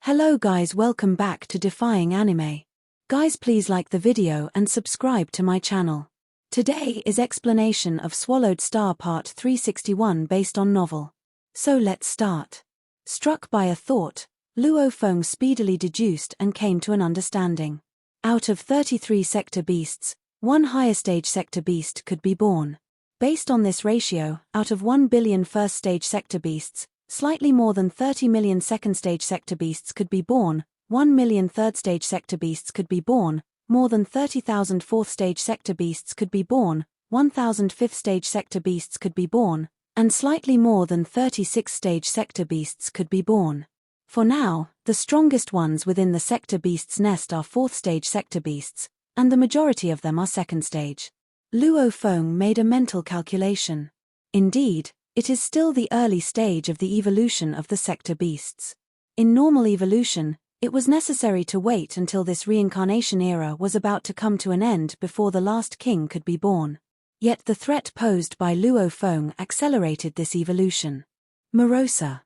Hello guys, welcome back to Defying Anime. Guys, please like the video and subscribe to my channel. Today is explanation of Swallowed Star Part 361 based on novel. So let's start. Struck by a thought, Luo Feng speedily deduced and came to an understanding. Out of 33 sector beasts, one higher stage sector beast could be born. Based on this ratio, out of 1 billion first stage sector beasts, slightly more than 30 million second-stage sector beasts could be born, 1 million third-stage sector beasts could be born, more than 30,000 fourth-stage sector beasts could be born, 1,000 fifth-stage sector beasts could be born, and slightly more than 36-stage sector beasts could be born. For now, the strongest ones within the sector beasts nest are fourth-stage sector beasts, and the majority of them are second-stage. Luo Feng made a mental calculation. Indeed, it is still the early stage of the evolution of the sector beasts. In normal evolution, it was necessary to wait until this reincarnation era was about to come to an end before the last king could be born. Yet the threat posed by Luo Feng accelerated this evolution. Morosa.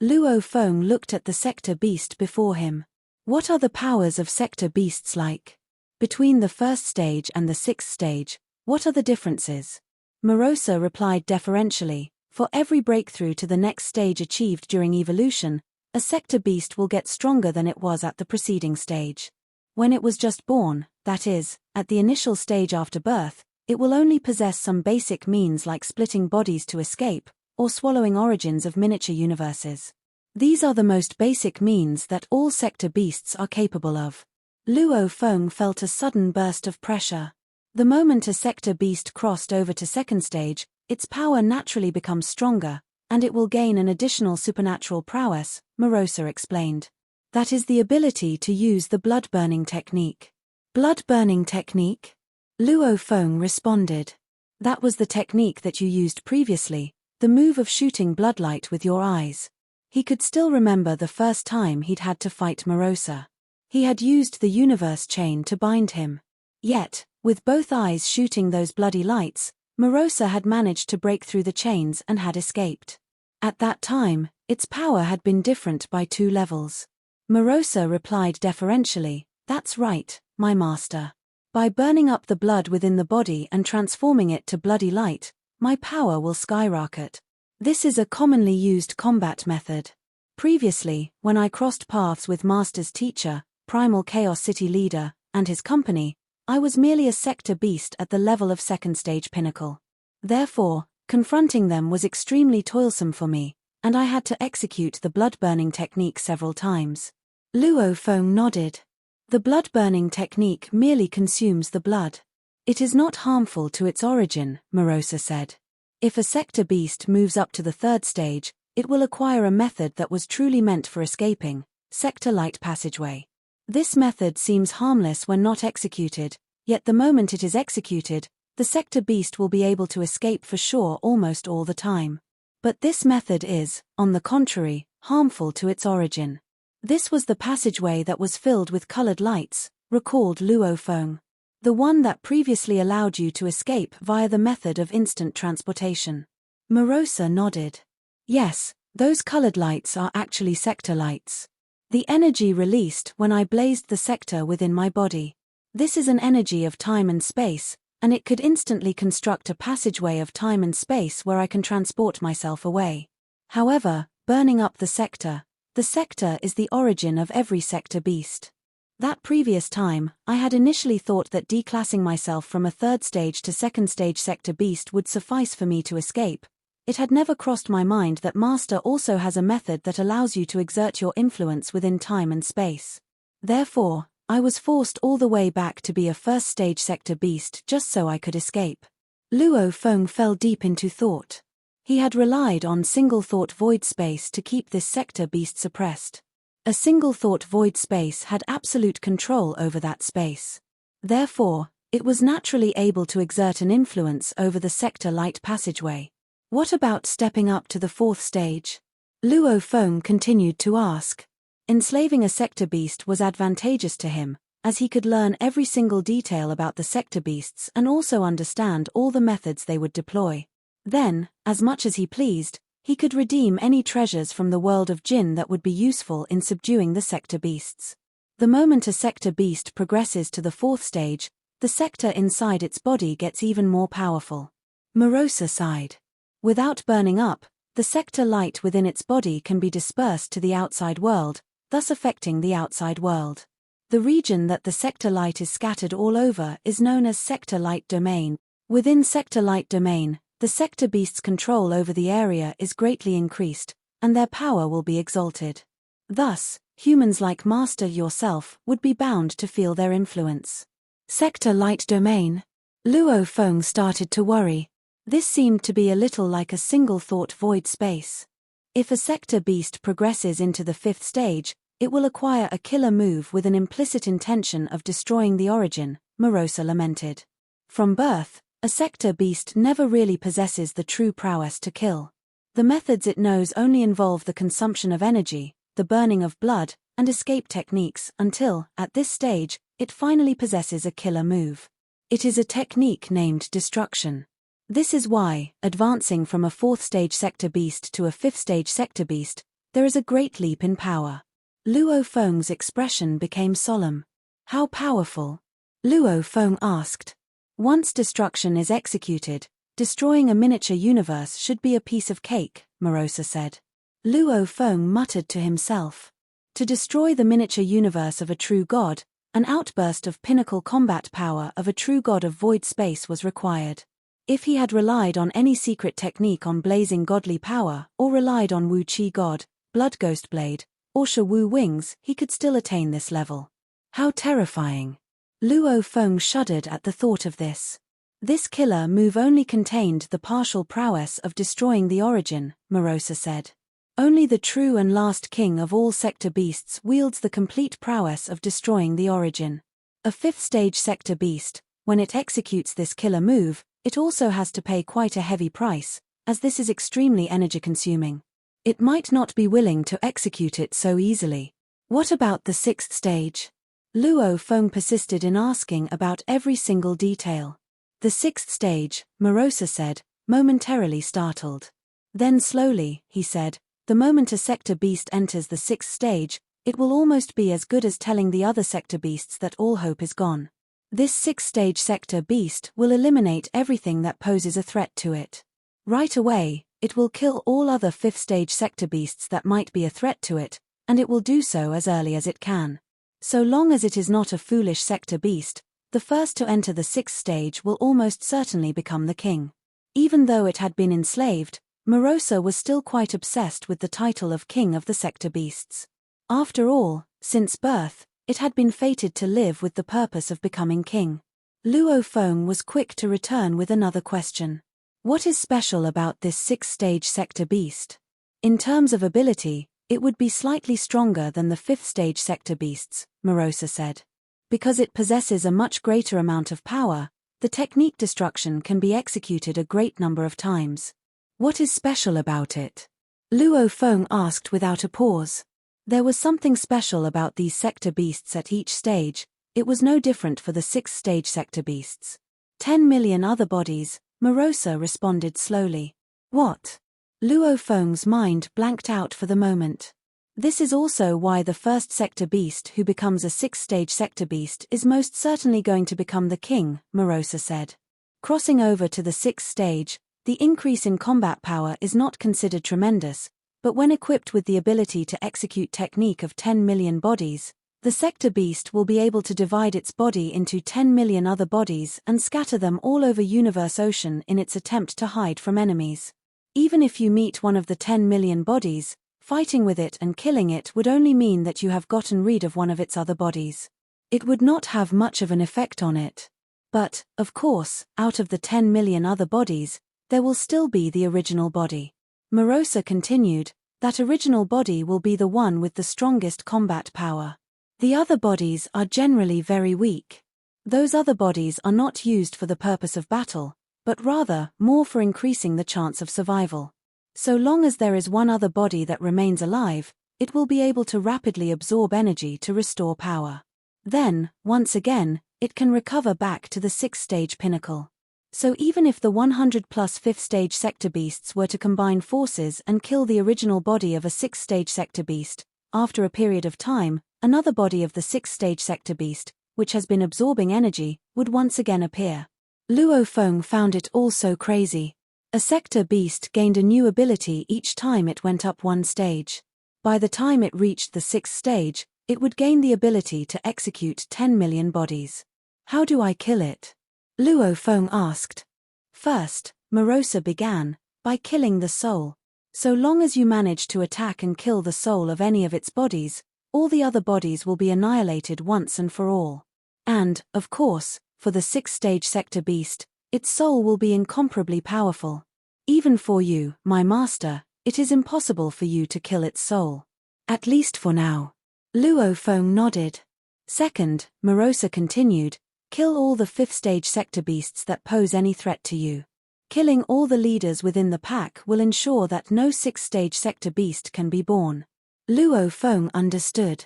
Luo Feng looked at the sector beast before him. What are the powers of sector beasts like? Between the first stage and the sixth stage, what are the differences? Morosa replied deferentially. For every breakthrough to the next stage achieved during evolution, a sector beast will get stronger than it was at the preceding stage. When it was just born, that is, at the initial stage after birth, it will only possess some basic means like splitting bodies to escape, or swallowing origins of miniature universes. These are the most basic means that all sector beasts are capable of. Luo Feng felt a sudden burst of pressure. The moment a sector beast crossed over to second stage, its power naturally becomes stronger, and it will gain an additional supernatural prowess, Morosa explained. That is the ability to use the blood-burning technique. Blood-burning technique? Luo Feng responded. That was the technique that you used previously, the move of shooting bloodlight with your eyes. He could still remember the first time he'd had to fight Morosa. He had used the universe chain to bind him. Yet, with both eyes shooting those bloody lights, Morosa had managed to break through the chains and had escaped. At that time, its power had been different by 2 levels. Morosa replied deferentially, "That's right, my master. By burning up the blood within the body and transforming it to bloody light, my power will skyrocket. This is a commonly used combat method. Previously, when I crossed paths with Master's teacher, Primal Chaos City leader, and his company, I was merely a sector beast at the level of second stage pinnacle. Therefore, confronting them was extremely toilsome for me, and I had to execute the blood-burning technique several times." Luo Feng nodded. The blood-burning technique merely consumes the blood. It is not harmful to its origin, Morosa said. If a sector beast moves up to the third stage, it will acquire a method that was truly meant for escaping, sector light passageway. This method seems harmless when not executed, yet the moment it is executed, the sector beast will be able to escape for sure almost all the time. But this method is, on the contrary, harmful to its origin. This was the passageway that was filled with colored lights, recalled Luo Feng. The one that previously allowed you to escape via the method of instant transportation. Morosa nodded. Yes, those colored lights are actually sector lights. The energy released when I blazed the sector within my body. This is an energy of time and space, and it could instantly construct a passageway of time and space where I can transport myself away. However, burning up the sector is the origin of every sector beast. That previous time, I had initially thought that declassing myself from a third stage to second stage sector beast would suffice for me to escape. It had never crossed my mind that Master also has a method that allows you to exert your influence within time and space. Therefore, I was forced all the way back to be a first-stage sector beast just so I could escape. Luo Feng fell deep into thought. He had relied on single-thought void space to keep this sector beast suppressed. A single-thought void space had absolute control over that space. Therefore, it was naturally able to exert an influence over the sector light passageway. What about stepping up to the fourth stage? Luo Feng continued to ask. Enslaving a sector beast was advantageous to him, as he could learn every single detail about the sector beasts and also understand all the methods they would deploy. Then, as much as he pleased, He could redeem any treasures from the world of Jinn that would be useful in subduing the sector beasts. The moment a sector beast progresses to the 4th stage, the sector inside its body gets even more powerful. Morosa sighed. Without burning up, the sector light within its body can be dispersed to the outside world, thus affecting the outside world. The region that the sector light is scattered all over is known as sector light domain. Within sector light domain, the sector beast's control over the area is greatly increased, and their power will be exalted. Thus, humans like Master yourself would be bound to feel their influence. Sector light domain. Luo Feng started to worry. This seemed to be a little like a single thought void space. If a sector beast progresses into the 5th stage, it will acquire a killer move with an implicit intention of destroying the origin, Morosa lamented. From birth, a sector beast never really possesses the true prowess to kill. The methods it knows only involve the consumption of energy, the burning of blood, and escape techniques until, at this stage, it finally possesses a killer move. It is a technique named destruction. This is why, advancing from a 4th stage sector beast to a 5th stage sector beast, there is a great leap in power. Luo Feng's expression became solemn. How powerful? Luo Feng asked. Once destruction is executed, destroying a miniature universe should be a piece of cake, Morosa said. Luo Feng muttered to himself. To destroy the miniature universe of a true god, an outburst of pinnacle combat power of a true god of void space was required. If he had relied on any secret technique on blazing godly power, or relied on Wu Qi God, Blood Ghost Blade, or Sha Wu Wings, he could still attain this level. How terrifying! Luo Feng shuddered at the thought of this. This killer move only contained the partial prowess of destroying the origin, Morosa said. Only the true and last king of all sector beasts wields the complete prowess of destroying the origin. A 5th stage sector beast, when it executes this killer move, it also has to pay quite a heavy price, as this is extremely energy-consuming. It might not be willing to execute it so easily. What about the 6th stage? Luo Feng persisted in asking about every single detail. The 6th stage, Morosa said, momentarily startled. Then slowly, he said, the moment a sector beast enters the 6th stage, it will almost be as good as telling the other sector beasts that all hope is gone. This 6th stage sector beast will eliminate everything that poses a threat to it. Right away, it will kill all other 5th stage sector beasts that might be a threat to it, and it will do so as early as it can. So long as it is not a foolish sector beast, the first to enter the 6th stage will almost certainly become the king. Even though it had been enslaved, Morosa was still quite obsessed with the title of king of the sector beasts. After all, since birth, it had been fated to live with the purpose of becoming king. Luo Feng was quick to return with another question. What is special about this 6th stage sector beast? In terms of ability, it would be slightly stronger than the 5th stage sector beasts, Morosa said. Because it possesses a much greater amount of power, the technique destruction can be executed a great number of times. What is special about it? Luo Feng asked without a pause. There was something special about these sector beasts at each stage. It was no different for the 6th stage sector beasts. 10 million other bodies, Morosa responded slowly. What? Luo Feng's mind blanked out for the moment. This is also why the first sector beast who becomes a 6th stage sector beast is most certainly going to become the king, Morosa said. Crossing over to the 6th stage, the increase in combat power is not considered tremendous, but when equipped with the ability to execute technique of 10 million bodies, the sector beast will be able to divide its body into 10 million other bodies and scatter them all over universe ocean in its attempt to hide from enemies. Even if you meet one of the 10 million bodies, fighting with it and killing it would only mean that you have gotten rid of one of its other bodies. It would not have much of an effect on it. But, of course, out of the 10 million other bodies, there will still be the original body. Morosa continued, that original body will be the one with the strongest combat power. The other bodies are generally very weak. Those other bodies are not used for the purpose of battle, but rather, more for increasing the chance of survival. So long as there is one other body that remains alive, it will be able to rapidly absorb energy to restore power. Then, once again, it can recover back to the 6th stage pinnacle. So even if the 100+ fifth-stage sector beasts were to combine forces and kill the original body of a sixth-stage sector beast, after a period of time, another body of the sixth-stage sector beast, which has been absorbing energy, would once again appear. Luo Feng found it all so crazy. A sector beast gained a new ability each time it went up one stage. By the time it reached the sixth stage, it would gain the ability to execute 10 million bodies. How do I kill it? Luo Feng asked. First, Morosa began, by killing the soul. So long as you manage to attack and kill the soul of any of its bodies, all the other bodies will be annihilated once and for all. And, of course, for the sixth-stage sector beast, its soul will be incomparably powerful. Even for you, my master, it is impossible for you to kill its soul. At least for now. Luo Feng nodded. Second, Morosa continued, kill all the fifth-stage sector beasts that pose any threat to you. Killing all the leaders within the pack will ensure that no sixth-stage sector beast can be born. Luo Feng understood.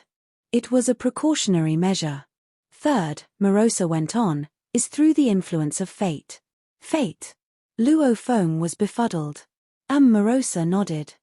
It was a precautionary measure. Third, Morosa went on, is through the influence of fate. Fate? Luo Feng was befuddled. Morosa nodded.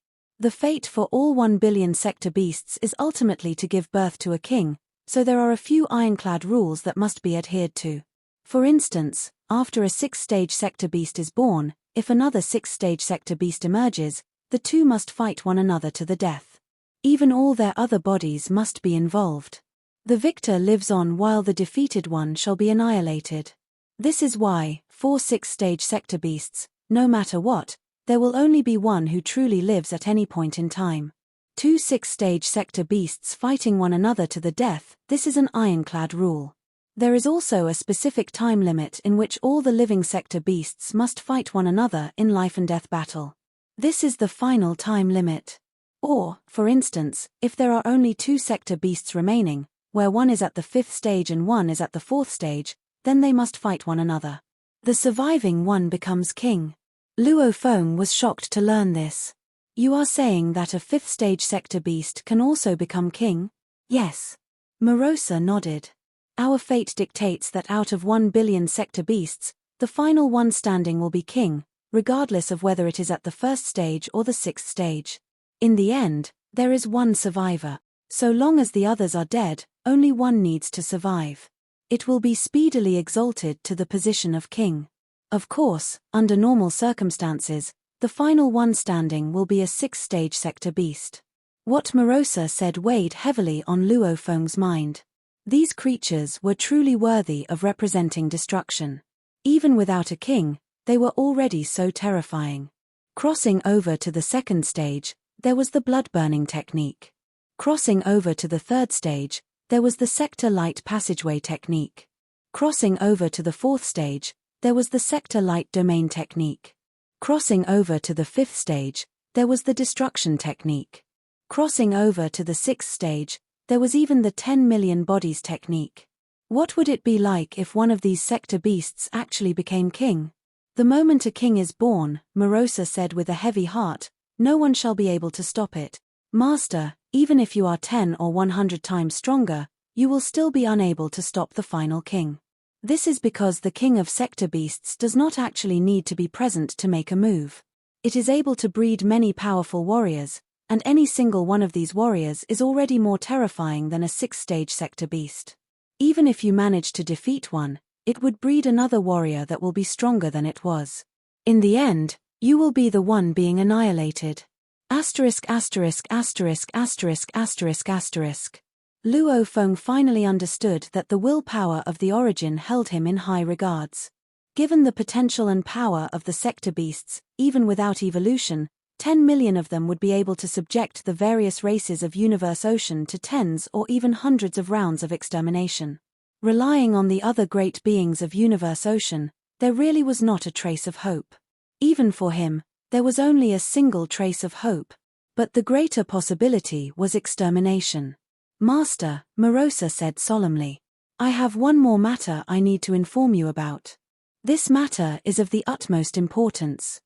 The fate for all 1 billion sector beasts is ultimately to give birth to a king, so there are a few ironclad rules that must be adhered to. For instance, after a sixth-stage sector beast is born, if another sixth-stage sector beast emerges, the two must fight one another to the death. Even all their other bodies must be involved. The victor lives on while the defeated one shall be annihilated. This is why, for sixth-stage sector beasts, no matter what, there will only be one who truly lives at any point in time. Two sixth-stage sector beasts fighting one another to the death, this is an ironclad rule. There is also a specific time limit in which all the living sector beasts must fight one another in life-and-death battle. This is the final time limit. Or, for instance, if there are only two sector beasts remaining, where one is at the fifth stage and one is at the fourth stage, then they must fight one another. The surviving one becomes king. Luo Feng was shocked to learn this. You are saying that a fifth-stage sector beast can also become king? Yes. Morosa nodded. Our fate dictates that out of 1 billion sector beasts, the final one standing will be king, regardless of whether it is at the first stage or the sixth stage. In the end, there is one survivor. So long as the others are dead, only one needs to survive. It will be speedily exalted to the position of king. Of course, under normal circumstances, the final one standing will be a sixth-stage sector beast. What Morosa said weighed heavily on Luo Feng's mind. These creatures were truly worthy of representing destruction. Even without a king, they were already so terrifying. Crossing over to the second stage, there was the blood-burning technique. Crossing over to the third stage, there was the sector light passageway technique. Crossing over to the fourth stage, there was the sector light domain technique. Crossing over to the fifth stage, there was the destruction technique. Crossing over to the sixth stage, there was even the 10 million bodies technique. What would it be like if one of these sector beasts actually became king? The moment a king is born, Morosa said with a heavy heart, no one shall be able to stop it. Master, even if you are 10 or 100 times stronger, you will still be unable to stop the final king. This is because the king of sector beasts does not actually need to be present to make a move. It is able to breed many powerful warriors, and any single one of these warriors is already more terrifying than a sixth-stage sector beast. Even if you manage to defeat one, it would breed another warrior that will be stronger than it was. In the end, you will be the one being annihilated. Asterisk asterisk asterisk asterisk asterisk asterisk. Luo Feng finally understood that the willpower of the origin held him in high regards. Given the potential and power of the sector beasts, even without evolution, 10 million of them would be able to subject the various races of Universe Ocean to tens or even hundreds of rounds of extermination. Relying on the other great beings of Universe Ocean, there really was not a trace of hope. Even for him, there was only a single trace of hope. But the greater possibility was extermination. Master, Morosa said solemnly. I have one more matter I need to inform you about. This matter is of the utmost importance.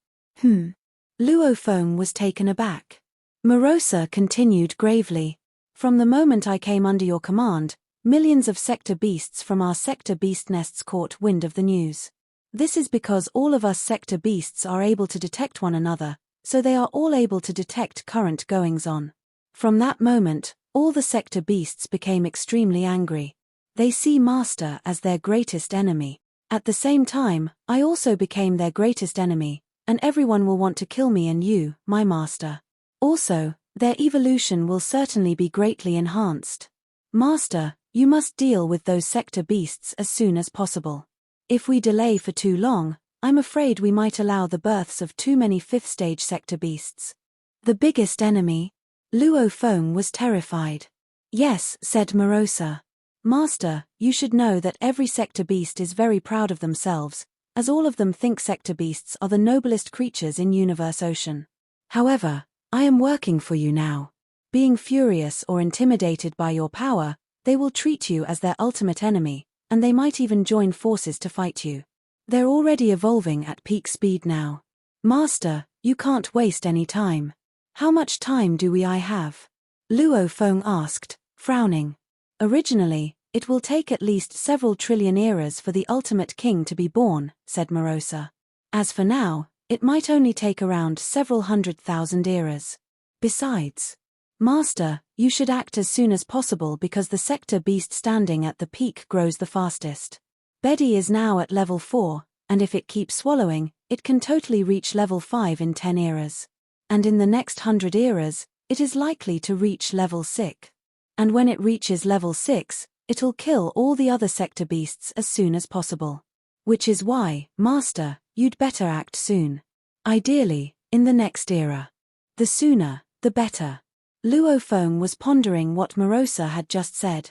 Luo Feng was taken aback. Morosa continued gravely. From the moment I came under your command, millions of sector beasts from our sector beast nests caught wind of the news. This is because all of us sector beasts are able to detect one another, so they are all able to detect current goings-on. From that moment, all the sector beasts became extremely angry. They see Master as their greatest enemy. At the same time, I also became their greatest enemy, and everyone will want to kill me and you, my master. Also, their evolution will certainly be greatly enhanced. Master, you must deal with those sector beasts as soon as possible. If we delay for too long, I'm afraid we might allow the births of too many fifth-stage sector beasts. The biggest enemy? Luo Feng was terrified. Yes, said Morosa. Master, you should know that every sector beast is very proud of themselves, as all of them think sector beasts are the noblest creatures in Universe Ocean. However, I am working for you now. Being furious or intimidated by your power, they will treat you as their ultimate enemy, and they might even join forces to fight you. They're already evolving at peak speed now. Master, you can't waste any time. How much time do I have? Luo Feng asked, frowning. Originally, it will take at least several trillion eras for the ultimate king to be born, said Morosa. As for now, it might only take around several 100,000 eras. Besides, Master, you should act as soon as possible because the sector beast standing at the peak grows the fastest. Betty is now at level 4, and if it keeps swallowing, it can totally reach level 5 in 10 eras. And in the next 100 eras, it is likely to reach level 6. And when it reaches level 6, it'll kill all the other sector beasts as soon as possible. Which is why, Master, you'd better act soon. Ideally, in the next era. The sooner, the better. Luo Feng was pondering what Morosa had just said.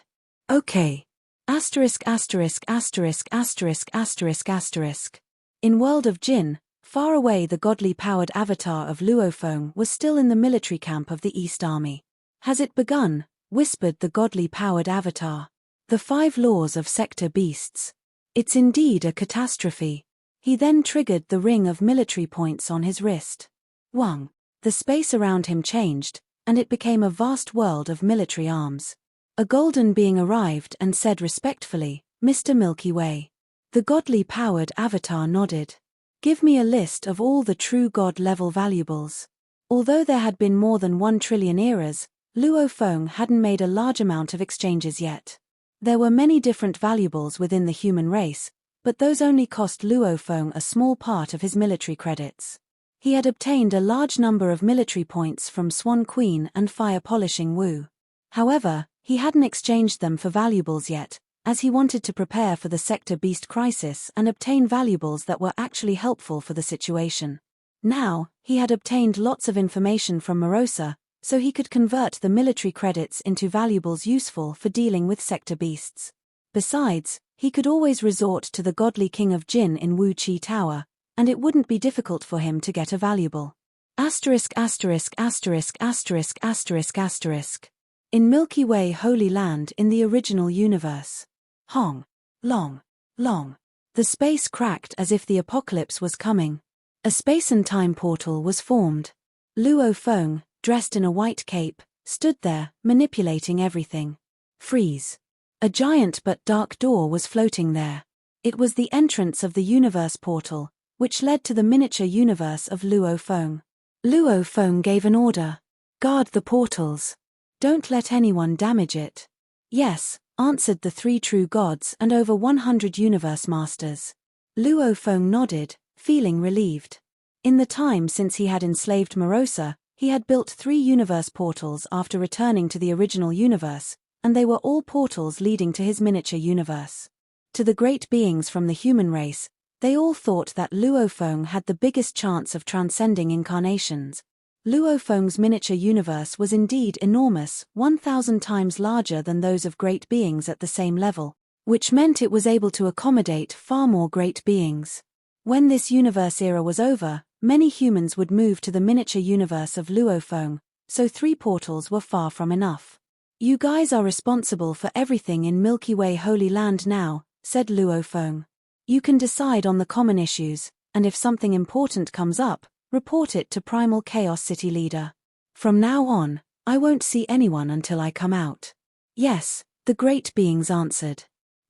Okay. Asterisk asterisk asterisk asterisk asterisk asterisk. In World of Jin, far away the godly powered avatar of Luo Feng was still in the military camp of the East Army. Has it begun? Whispered the godly powered avatar. The 5 laws of sector beasts. It's indeed a catastrophe. He then triggered the ring of military points on his wrist. Wang. The space around him changed, and it became a vast world of military arms. A golden being arrived and said respectfully, Mr. Milky Way. The godly powered avatar nodded. Give me a list of all the true god-level valuables. Although there had been more than 1 trillion eras, Luo Feng hadn't made a large amount of exchanges yet. There were many different valuables within the human race, but those only cost Luo Feng a small part of his military credits. He had obtained a large number of military points from Swan Queen and Fire Polishing Wu. However, he hadn't exchanged them for valuables yet, as he wanted to prepare for the sector beast crisis and obtain valuables that were actually helpful for the situation. Now, he had obtained lots of information from Morosa, so he could convert the military credits into valuables useful for dealing with sector beasts. Besides, he could always resort to the godly king of Jin in Wu Chi Tower, and it wouldn't be difficult for him to get a valuable. Asterisk asterisk asterisk asterisk asterisk asterisk. In Milky Way Holy Land in the original universe. Hong. Long. Long. The space cracked as if the apocalypse was coming. A space and time portal was formed. Luo Feng, dressed in a white cape, stood there, manipulating everything. Freeze. A giant but dark door was floating there. It was the entrance of the universe portal, which led to the miniature universe of Luo Feng. Luo Feng gave an order. Guard the portals. Don't let anyone damage it. Yes, answered the 3 true gods and over 100 universe masters. Luo Feng nodded, feeling relieved. In the time since he had enslaved Morosa, he had built 3 universe portals after returning to the original universe, and they were all portals leading to his miniature universe. To the great beings from the human race, they all thought that Luo Feng had the biggest chance of transcending incarnations. Luo Feng's miniature universe was indeed enormous, 1,000 times larger than those of great beings at the same level, which meant it was able to accommodate far more great beings. When this universe era was over, many humans would move to the miniature universe of Luo Feng, so 3 portals were far from enough. You guys are responsible for everything in Milky Way Holy Land now, said Luo Feng. You can decide on the common issues, and if something important comes up, report it to Primal Chaos City Leader. From now on, I won't see anyone until I come out. Yes, the great beings answered.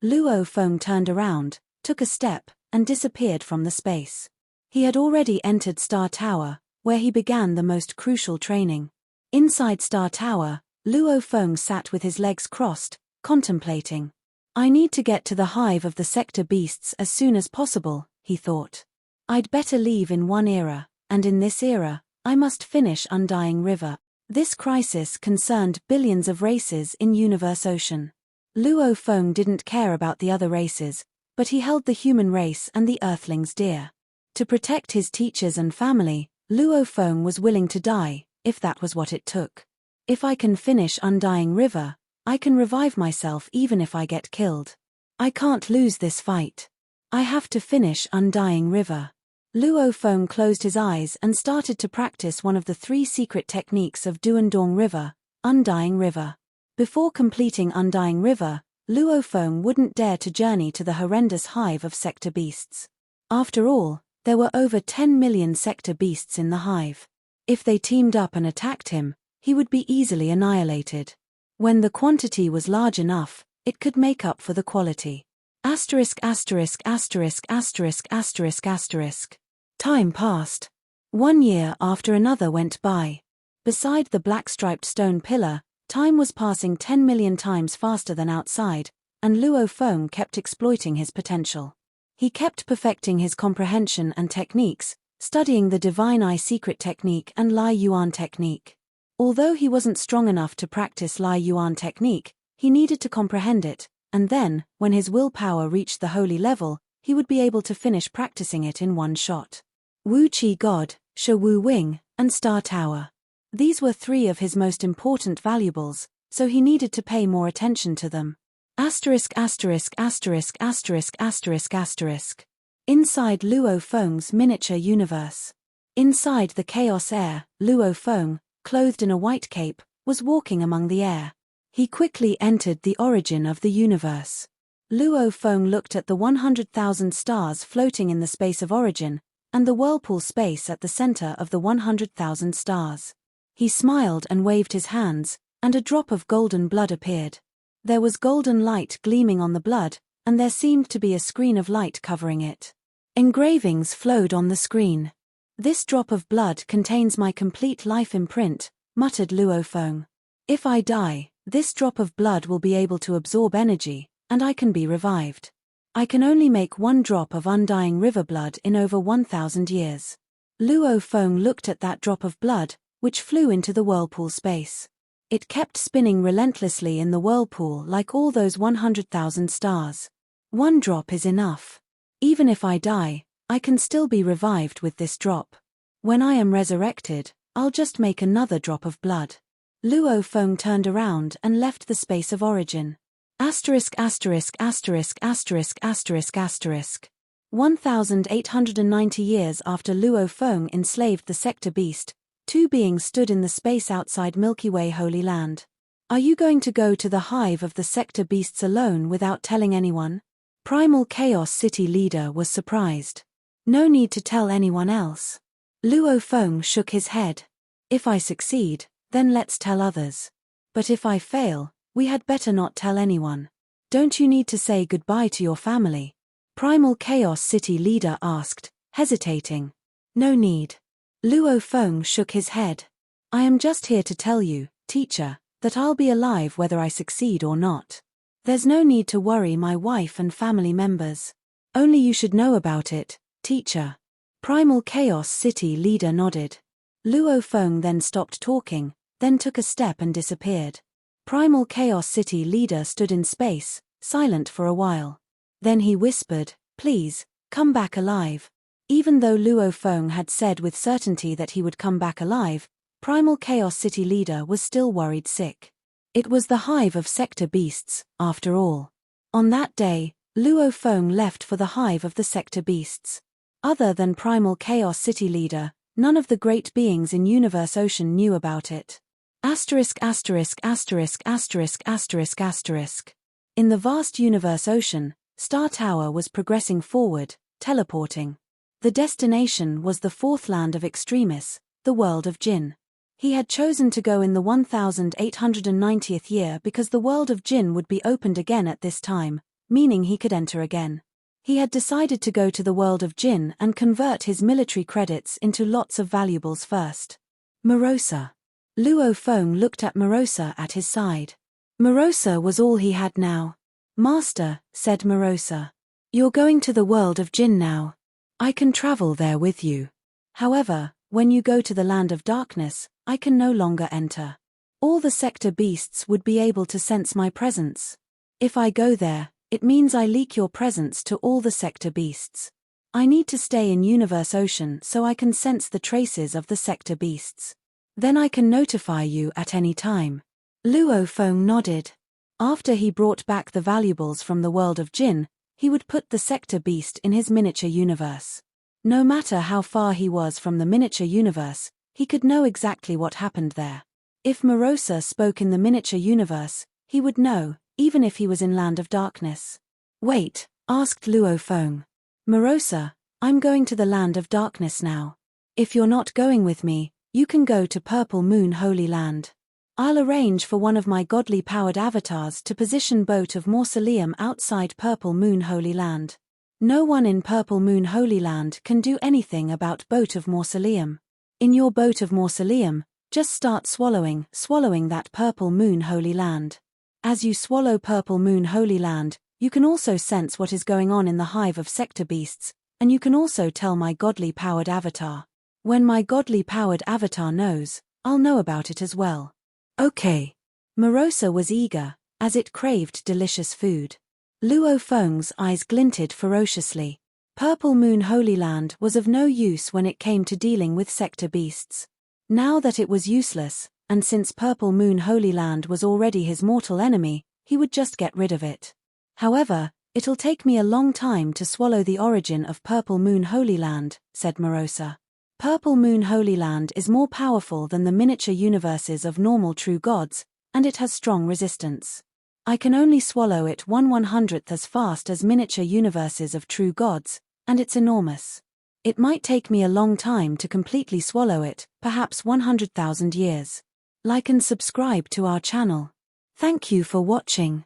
Luo Feng turned around, took a step, and disappeared from the space. He had already entered Star Tower, where he began the most crucial training. Inside Star Tower, Luo Feng sat with his legs crossed, contemplating. I need to get to the hive of the sector beasts as soon as possible, he thought. I'd better leave in one era, and in this era, I must finish Undying River. This crisis concerned billions of races in Universe Ocean. Luo Feng didn't care about the other races, but he held the human race and the Earthlings dear. To protect his teachers and family, Luo Feng was willing to die, if that was what it took. If I can finish Undying River, I can revive myself even if I get killed. I can't lose this fight. I have to finish Undying River. Luo Feng closed his eyes and started to practice one of the 3 secret techniques of Duandong River, Undying River. Before completing Undying River, Luo Feng wouldn't dare to journey to the horrendous hive of sector beasts. After all, there were over 10 million sector beasts in the hive. If they teamed up and attacked him, he would be easily annihilated. When the quantity was large enough, it could make up for the quality. Asterisk asterisk asterisk asterisk asterisk asterisk. Time passed. 1 year after another went by. Beside the black-striped stone pillar, time was passing 10 million times faster than outside, and Luo Feng kept exploiting his potential. He kept perfecting his comprehension and techniques, studying the Divine Eye secret technique and Lai Yuan technique. Although he wasn't strong enough to practice Lai Yuan technique, he needed to comprehend it, and then, when his willpower reached the holy level, he would be able to finish practicing it in one shot. Wu Qi God, Shi Wu Wing, and Star Tower. These were 3 of his most important valuables, so he needed to pay more attention to them. Asterisk asterisk asterisk asterisk asterisk asterisk. Inside Luo Feng's miniature universe. Inside the chaos air, Luo Feng, clothed in a white cape, was walking among the air. He quickly entered the origin of the universe. Luo Feng looked at the 100,000 stars floating in the space of origin, and the whirlpool space at the center of the 100,000 stars. He smiled and waved his hands, and a drop of golden blood appeared. There was golden light gleaming on the blood, and there seemed to be a screen of light covering it. Engravings flowed on the screen. This drop of blood contains my complete life imprint, muttered Luo Feng. If I die, this drop of blood will be able to absorb energy, and I can be revived. I can only make 1 drop of Undying River blood in over 1,000 years. Luo Feng looked at that drop of blood, which flew into the whirlpool space. It kept spinning relentlessly in the whirlpool like all those 100,000 stars. 1 drop is enough. Even if I die, I can still be revived with this drop. When I am resurrected, I'll just make another drop of blood. Luo Feng turned around and left the space of origin. Asterisk asterisk asterisk asterisk asterisk asterisk. 1,890 years after Luo Feng enslaved the sector beast, 2 beings stood in the space outside Milky Way Holy Land. Are you going to go to the hive of the sector beasts alone without telling anyone? Primal Chaos City leader was surprised. No need to tell anyone else. Luo Feng shook his head. If I succeed, then let's tell others. But if I fail, we had better not tell anyone. Don't you need to say goodbye to your family? Primal Chaos City leader asked, hesitating. No need. Luo Feng shook his head. I am just here to tell you, teacher, that I'll be alive whether I succeed or not. There's no need to worry my wife and family members. Only you should know about it, teacher. Primal Chaos City leader nodded. Luo Feng then stopped talking, then took a step and disappeared. Primal Chaos City leader stood in space, silent for a while. Then he whispered, please, come back alive. Even though Luo Feng had said with certainty that he would come back alive, Primal Chaos City leader was still worried sick. It was the hive of sector beasts, after all. On that day, Luo Feng left for the hive of the sector beasts. Other than Primal Chaos City leader, none of the great beings in Universe Ocean knew about it. Asterisk asterisk asterisk asterisk asterisk asterisk. In the vast Universe Ocean, Star Tower was progressing forward, teleporting. The destination was the 4th land of Extremis, the world of Jinn. He had chosen to go in the 1890th year because the world of Jinn would be opened again at this time, meaning he could enter again. He had decided to go to the world of Jinn and convert his military credits into lots of valuables first. Morosa. Luo Feng looked at Morosa at his side. Morosa was all he had now. Master, said Morosa. You're going to the world of Jinn now. I can travel there with you. However, when you go to the land of darkness, I can no longer enter. All the sector beasts would be able to sense my presence. If I go there, it means I leak your presence to all the sector beasts. I need to stay in Universe Ocean so I can sense the traces of the sector beasts. Then I can notify you at any time. Luo Feng nodded. After he brought back the valuables from the world of Jinn, he would put the sector beast in his miniature universe. No matter how far he was from the miniature universe, he could know exactly what happened there. If Morosa spoke in the miniature universe, he would know, even if he was in Land of Darkness. Wait, asked Luo Feng. Morosa, I'm going to the Land of Darkness now. If you're not going with me, you can go to Purple Moon Holy Land. I'll arrange for one of my godly powered avatars to position Boat of Mausoleum outside Purple Moon Holy Land. No one in Purple Moon Holy Land can do anything about Boat of Mausoleum. In your Boat of Mausoleum, just start swallowing that Purple Moon Holy Land. As you swallow Purple Moon Holy Land, you can also sense what is going on in the hive of sector beasts, and you can also tell my godly powered avatar. When my godly powered avatar knows, I'll know about it as well. Okay. Morosa was eager, as it craved delicious food. Luo Feng's eyes glinted ferociously. Purple Moon Holy Land was of no use when it came to dealing with sector beasts. Now that it was useless, and since Purple Moon Holy Land was already his mortal enemy, he would just get rid of it. However, it'll take me a long time to swallow the origin of Purple Moon Holy Land, said Morosa. Purple Moon Holy Land is more powerful than the miniature universes of normal true gods, and it has strong resistance. I can only swallow it 1/100th as fast as miniature universes of true gods, and it's enormous. It might take me a long time to completely swallow it, perhaps 100,000 years. Like and subscribe to our channel. Thank you for watching.